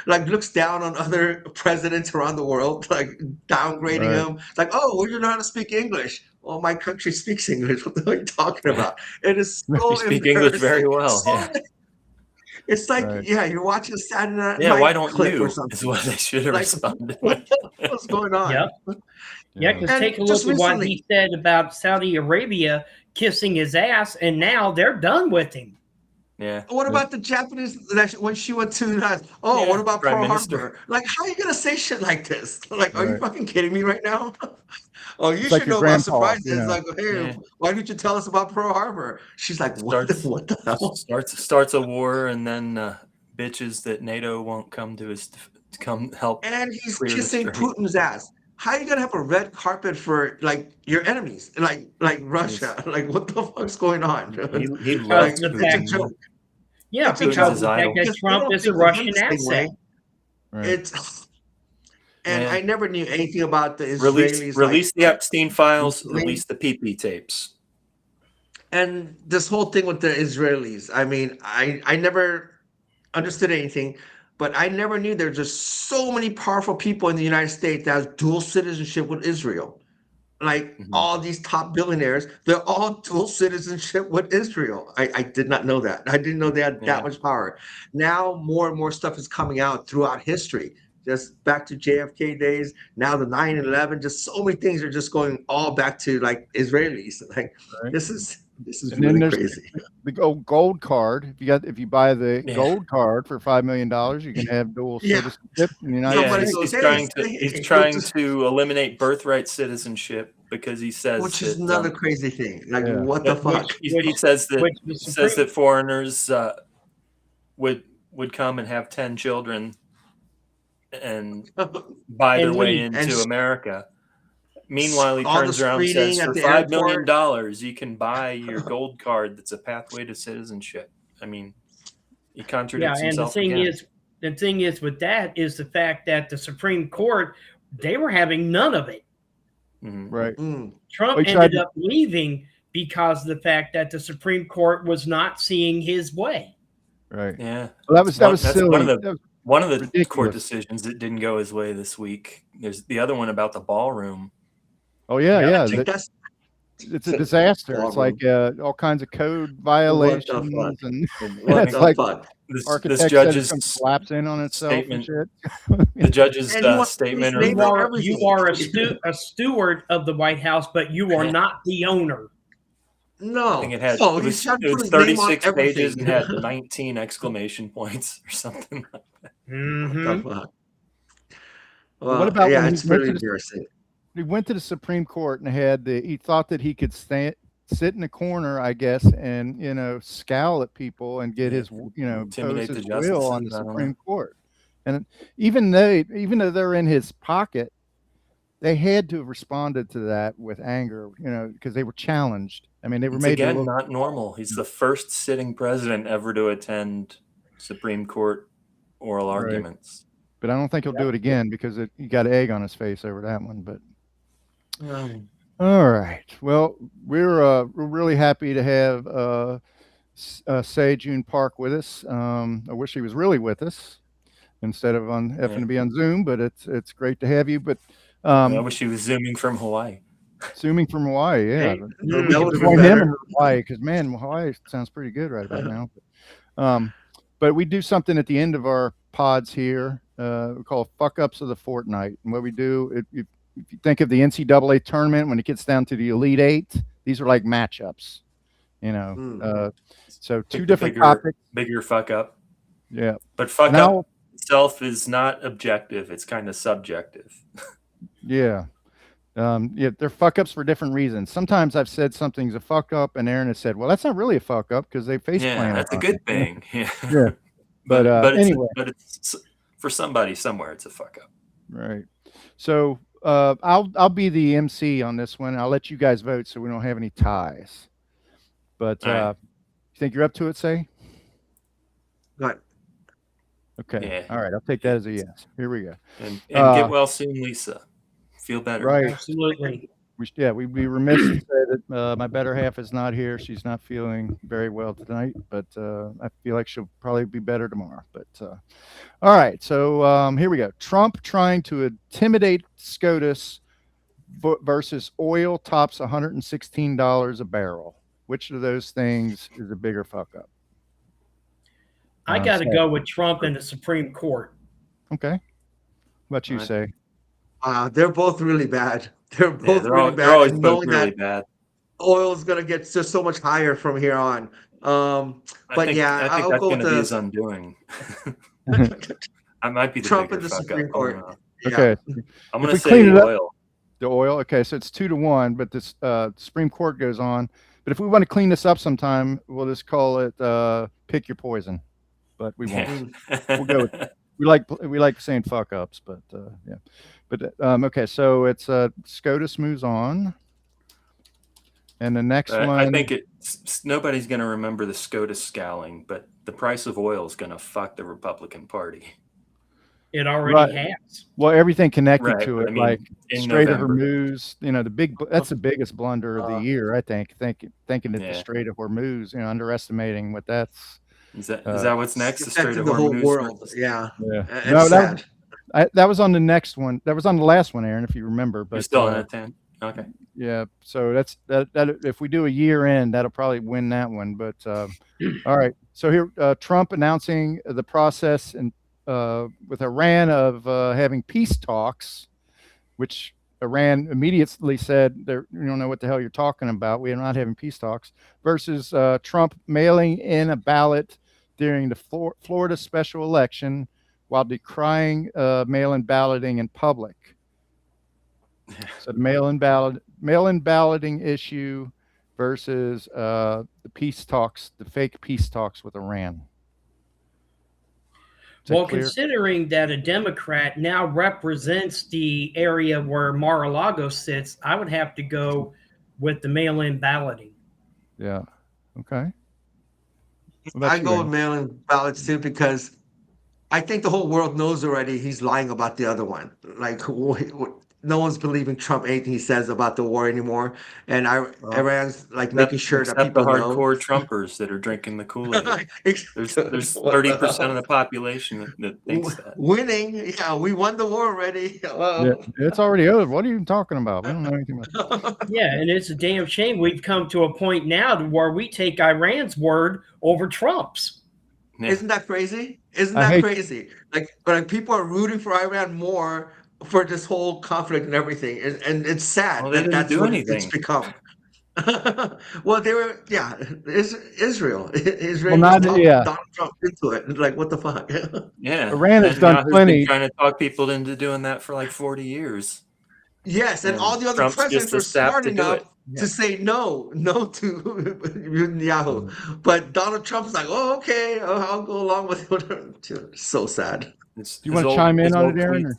like looks down on other presidents around the world, like downgrading Right. them, like, oh, well, you know how to speak English. Well, my country speaks English. What the hell are you talking about? It is so You speak English very well. So Yeah. it's like, Right. yeah, you're watching a Saturday Night Yeah, why Live don't clip you? or Is something. what they should have Like, responded what with. the hell's going on? Yep. Yeah, because And take a just look at what recently, he said about Saudi Arabia kissing his ass, and now they're done with him. Yeah. what about the Japanese when she went to oh, Yeah, what about Prime Pearl Minister. Harbor? Like, how are you gonna say shit like this? Like, are you Right. fucking kidding me right now? Oh, you It's like should your know about grandpa, surprises. Like, hey, Yeah. why didn't you tell us about Pearl Harbor? She's like, what the hell? Starts a war, and then bitches that NATO won't come to come help And he's clear the kissing strait. Putin's ass. How are you gonna have a red carpet for like your enemies, like Russia? Like, what the fuck's going on? dude? He Because loves of the It's a fact, Putin. joke. yeah, It's a because joke. his of the fact idol. that Because they Trump don't is a think of him Russian the same asset. way. Right. It's and Yeah. I never knew anything about the Release Israelis. the Epstein files. Like, Release the PP tapes. and this whole thing with the Israelis. I mean, I never understood anything, but I never knew there's just so many powerful people in the United States that has dual citizenship with Israel. Like Mhm. all these top billionaires, they're all dual citizenship with Israel. I did not know that. I didn't know they had Yeah. that much power. Now more and more stuff is coming out throughout history just back to JFK days. Now the 9/11, just so many things are just going all back to like Israelis. Like Right. this is And then really there's crazy. the gold card. If you buy the Yeah. gold card for $5 million, you can have dual Yeah. citizenship in the United Somebody States. goes, he's "Hey, trying to hey, he's hey, trying just-" to eliminate birthright citizenship because he says which is that, another crazy thing. Like Yeah. what the fuck? he says that which the says Supreme- that foreigners would come and have 10 children and buy their And way leave. into And America. Meanwhile, he all the turns around and screening says, at for the $5 million, airport. you can buy your gold card that's a pathway to citizenship. I mean, he contradicts and himself again. the thing is with that is the fact that the Supreme Court, they were having none of it. Mhm. Right. Trump We tried ended up leaving because of the fact that the Supreme Court was not seeing his way. Right. Yeah. Well, that was That's silly. one of the That was One of the ridiculous. court decisions that didn't go his way this week. There's the other one about the ballroom. Oh yeah, I yeah. think that's It's a disaster. It's like all kinds of code violations fuck? and What it's the like fuck? This architect said judge's it's going to collapse in on itself statement. and shit. The judge's And he wants statement. his name on Or, everything. You are a steward of the White House, but you are not the owner. No. I think it had Oh, it he's was, trying to it put was his name on 36 pages and everything. had 19 exclamation points or something like that. What the fuck? Well, What about yeah, when it's he went really to the embarrassing. he went to the Supreme Court and he thought that he could sit in a corner, I guess, and scowl at people and get his impose Intimidate his the will on the justices, I don't know. Supreme Court. And even though they're in his pocket, they had to have responded to that with anger, because they were challenged. I mean, they were It's made to again look. not normal. He's the first sitting president ever to attend Supreme Court oral Right. arguments. But I don't think he'll do it again because he got egg on his face over that one. But all right, well, we're really happy to have Sae Joon Park with us. I wish he was really with us instead of having to be on Zoom, but it's great to have you. But I wish he was zooming from Hawaii. Zooming from Hawaii, yeah. Hey, We that can would be join him in better. Hawaii because man, Hawaii sounds pretty good right about now. But we do something at the end of our pods here. We call fuck ups of the fortnight, and what we do, if you think of the NCAA tournament when it gets down to the Elite Eight, these are like matchups. So two different topics. Bigger fuck up. Yeah, but fuck up itself is not objective. It's kind of subjective. Yeah. They're fuck ups for different reasons. Sometimes I've said something's a fuck up, and Aaron has said, "Well, that's not really a fuck up because they face Yeah, plan." that's a good thing. Yeah. Yeah. But anyway, it's for somebody somewhere. It's a fuck up. Right. So I'll be the MC on this one. I'll let you guys vote so we don't have any ties. But you think you're up to it, Sae? Right. Okay. Yeah. All right. I'll take that as a yes. Here we go. And get well soon, Lisa. Feel better. Right. Absolutely. We'd be remiss to say that my better half is not here. She's not feeling very well tonight, but I feel like she'll probably be better tomorrow. But all right, so here we go. Trump trying to intimidate SCOTUS versus oil tops $116 a barrel. Which of those things is a bigger fuck up? I got to go with Trump and the Supreme Court. Okay. What you say? They're both really bad. They're both they're really bad. They're always and both knowing really that bad. oil is going to get just so much higher from here on. I think I'll that's go going with to be his undoing. I might be the Trump bigger and the fuck Supreme up. Court. Okay. I'm going to we say clean it the up- oil. The oil. Okay, so it's 2-1, but this Supreme Court goes on. But if we want to clean this up sometime, we'll just call it pick your poison. But we won't. We'll go with we like saying fuck ups, but yeah. But okay, so it's SCOTUS moves on. And the next one, I think nobody's going to remember the SCOTUS scowling, but the price of oil is going to fuck the Republican Party. It already has. Well, everything connected Right, to it, but I mean, like in Strait of November. Hormuz. That's the biggest blunder of the year, I think. Thinking that the Yeah. Strait of Hormuz, underestimating what that's. Is that what's next? The Strait Affecting of the whole Hormuz? world. Yeah. Yeah. It's No, sad. that was on the next one. That was on the last one, Aaron, if you remember. But You're still on a 10. Okay. Yeah, so that if we do a year end, that'll probably win that one. But all right, so here Trump announcing the process and with Iran of having peace talks, which Iran immediately said, "You don't know what the hell you're talking about. We are not having peace talks." Versus Trump mailing in a ballot during the Florida special election while decrying mail-in balloting in public. So the mail-in balloting issue versus the peace talks, the fake peace talks with Iran. Well, considering that a Democrat now represents the area where Mar-a-Lago sits, I would have to go with the mail-in balloting. Yeah. Okay. I go with mail-in ballots too, because I think the whole world knows already he's lying about the other one. Like, no one's believing Trump anything he says about the war anymore, and Iran's like making sure that Except the people know. hardcore Trumpers that are drinking the Kool-Aid. There's 30% of the population that thinks that. Winning, yeah, we won the war already. Hello. Yeah, it's already over. What are you talking about? We don't know anything about it. Yeah, and it's a damn shame we've come to a point now to where we take Iran's word over Trump's. Yeah. Isn't that crazy? Isn't that crazy? Like people are rooting for Iran more for this whole conflict and everything, and it's sad that that's what it's become. Well, they were, Israel. Israel Donald Trump into it. Like, what the fuck? Yeah, Iran has done plenty. Trying to talk people into doing that for like 40 years. Yes, and all the other presidents were smart enough to say no to Netanyahu. But Donald Trump's like, oh, okay, I'll go along with it. So sad. Do you want to chime in on it, Aaron?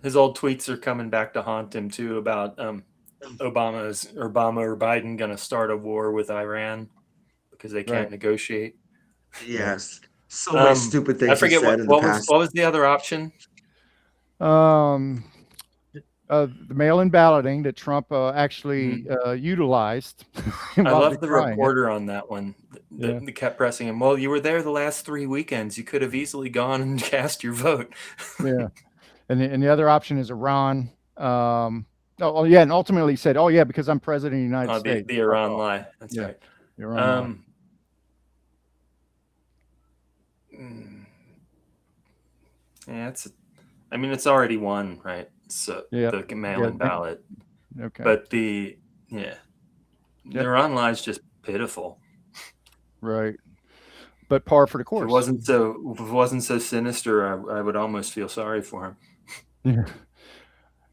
His old tweets are coming back to haunt him too about Obama or Biden going to start a war with Iran because they can't negotiate. Yes, so many stupid things. I forget what was the other option. The mail-in balloting that Trump actually utilized. I love the reporter on that one. They kept pressing him. Well, you were there the last 3 weekends. You could have easily gone and cast your vote. Yeah, and the other option is Iran. And ultimately he said, "Oh yeah, because I'm president of the United States." The Iran lie. That's right. The Iran lie. Yeah, it's already won, right? So the mail-in ballot. Okay. But the Iran lie is just pitiful. Right. But par for the course. If it wasn't so sinister, I would almost feel sorry for him. Yeah.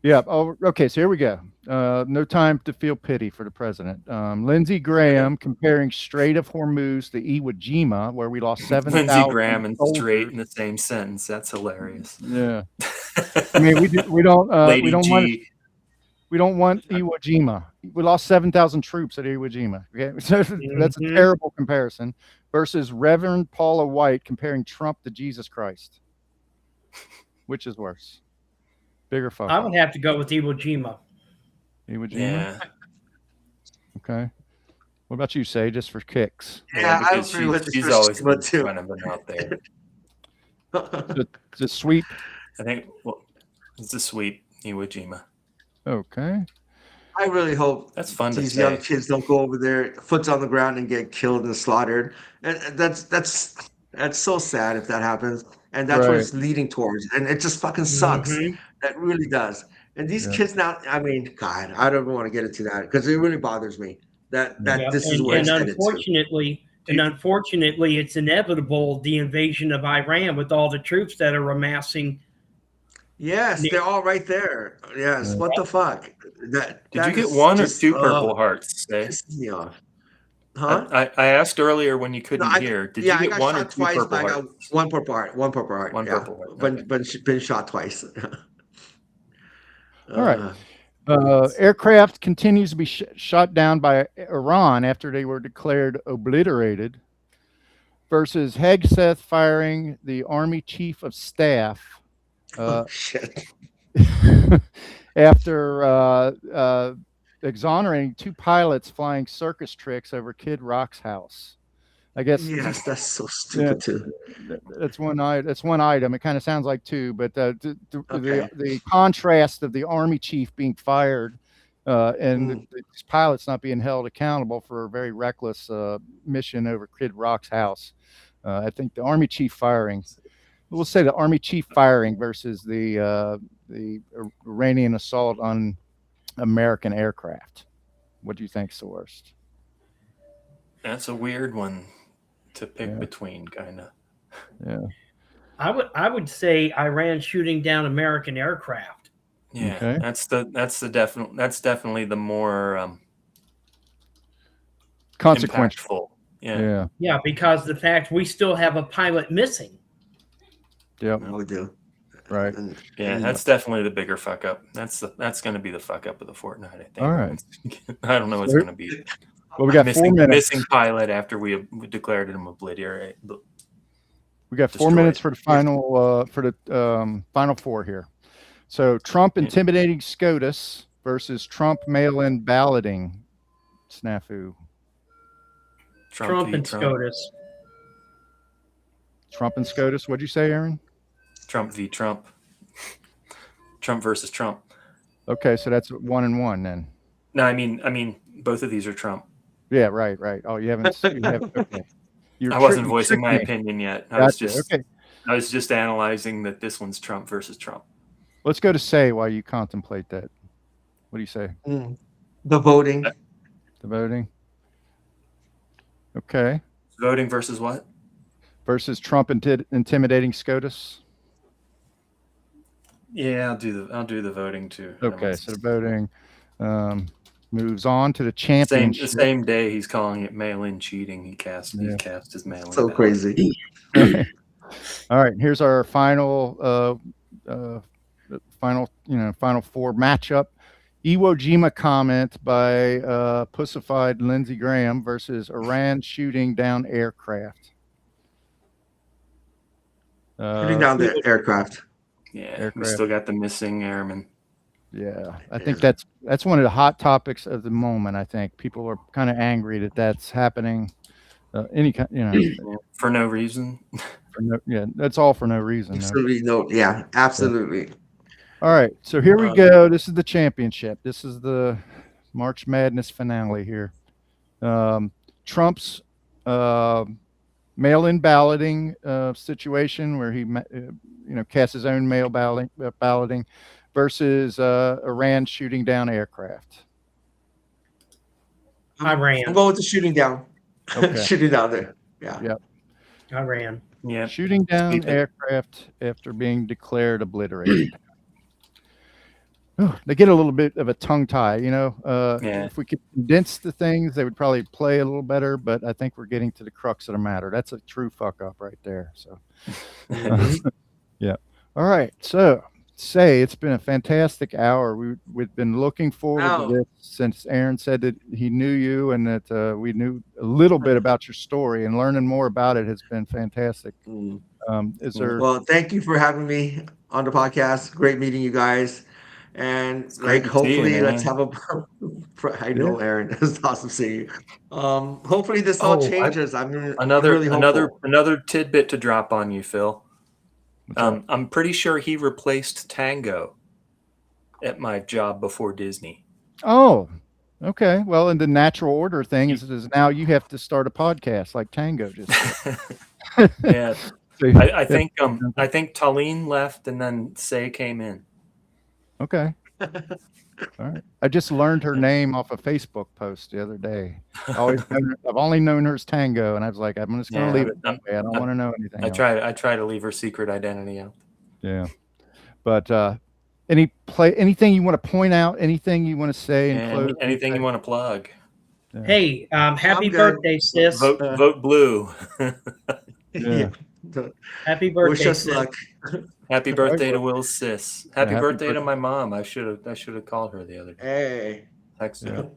Yeah. Oh, okay. So here we go. No time to feel pity for the president. Lindsey Graham comparing Strait of Hormuz to Iwo Jima, where we lost 7,000. Lindsey Graham and Strait in the same sentence. That's hilarious. Yeah. I mean, we don't want Iwo Jima. We lost 7,000 troops at Iwo Jima. Okay, so that's a terrible comparison. Versus Reverend Paula White comparing Trump to Jesus Christ. Which is worse? Bigger fuck. I would have to go with Iwo Jima. Iwo Jima? Yeah. Okay. What about you, Sae, just for kicks? Yeah, I agree with she's always kind of been out there. The sweep? I think it's a sweep, Iwo Jima. Okay. I really hope that's fun. These young kids don't go over there, foot's on the ground, and get killed and slaughtered. And that's so sad if that happens. And that's what it's leading towards. And it just fucking sucks. That really does. And these kids now, I mean, God, I don't even want to get into that because it really bothers me that this is where it's headed to. And unfortunately, it's inevitable, the invasion of Iran with all the troops that are amassing. Yes, they're all right there. Yes, what the fuck? Did you get one or two Purple Hearts? Pisses me off. Huh? I asked earlier when you couldn't hear. Did you get one or two twice, Purple Hearts? I got one Purple Heart. One Purple Heart. One Purple Heart. Okay. Been shot twice. All right. Aircraft continues to be shot down by Iran after they were declared obliterated. Versus Hegseth firing the Army Chief of Staff. Shit. After exonerating 2 pilots flying circus tricks over Kid Rock's house. I guess. Yes, that's so stupid too. That's one item. It kind of sounds like 2, but the contrast of the Army chief being fired and the pilots not being held accountable for a very reckless mission over Kid Rock's house. I think the Army chief firing we'll say the army chief firing versus the Iranian assault on American aircraft. What do you think's the worst? That's a weird one to pick between, kind of. Yeah. I would say Iran shooting down American aircraft. Yeah, Okay. that's definitely the more Consequential. impactful. Yeah. Yeah. Yeah, because the fact we still have a pilot missing. Yep. We do. Right. Yeah, that's definitely the bigger fuck up. That's going to be the fuck up of the fortnight, I think. All right. I don't know what's going to be. Well, we got 4 minutes. Missing pilot after we declared him obliterated. We got 4 Destroyed. minutes for the final four here. So Trump intimidating SCOTUS versus Trump mail-in balloting snafu. Trump and SCOTUS. Trump and SCOTUS. What'd you say, Aaron? Trump v. Trump. Trump versus Trump. Okay, so that's 1-1 then. No, I mean, both of these are Trump. Yeah, right. Oh, you haven't. Okay. I wasn't voicing my opinion yet. I was just analyzing that this one's Trump versus Trump. Let's go to Sae while you contemplate that. What do you say? The voting. The voting. Okay. Voting versus what? Versus Trump intimidating SCOTUS. Yeah, I'll do the voting too. Okay, so the voting moves on to the championship. The same day he's calling it mail-in cheating. He cast his mail-in. So ballot. crazy. All right, here's our final final four matchup. Iwo Jima comment by pussified Lindsey Graham versus Iran shooting down aircraft. Shooting down the aircraft. Yeah, we still got the missing airmen. Yeah, I think that's one of the hot topics of the moment. I think people are kind of angry that that's happening. For no reason. That's all for no reason. Absolutely no. Yeah, absolutely. All right, so here we go. This is the championship. This is the March Madness finale here. Trump's mail-in balloting situation where he casts his own mail balloting versus Iran shooting down aircraft. Iran. I'm going with the shooting down. Okay. Shooting down there. Yeah. Yep. Iran. Yeah. Shooting down aircraft after being declared obliterated. They get a little bit of a tongue tie, If we could condense the things, they would probably play a little better. But I think we're getting to the crux of the matter. That's a true fuck up right there. So, yeah. All right. So, Sae, it's been a fantastic hour. We've been looking forward to this since Aaron said that he knew you and that we knew a little bit about your story, and learning more about it has been fantastic. Well, thank you for having me on the podcast. Great meeting you guys. And hopefully let's have I know, Aaron, it's awesome seeing you. Hopefully this all changes. I'm really hopeful. Another tidbit to drop on you, Phil. I'm pretty sure he replaced Tango at my job before Disney. Oh, okay. Well, in the natural order thing is now you have to start a podcast like Tango just did. Yeah. I think Talene left and then Sae came in. Okay. All right. I just learned her name off a Facebook post the other day. I've only known her as Tango, and I was like, I'm just going to leave it that way. I don't want to know anything. I try to leave her secret identity out. Yeah. But anything you want to point out? Anything you want to say? Anything you want to plug? Yeah. Hey, happy birthday, sis. Vote blue. Yeah. Happy birthday. Wish us luck. Happy birthday to Will's sis. Happy birthday to my mom. I should have called her the other day. Hey. Text her.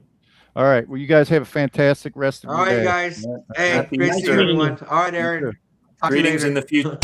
All right. Well, you guys have a fantastic rest of your day. All right, guys. Hey, Happy great to see Easter. everyone. All right, Aaron. Greetings in the future.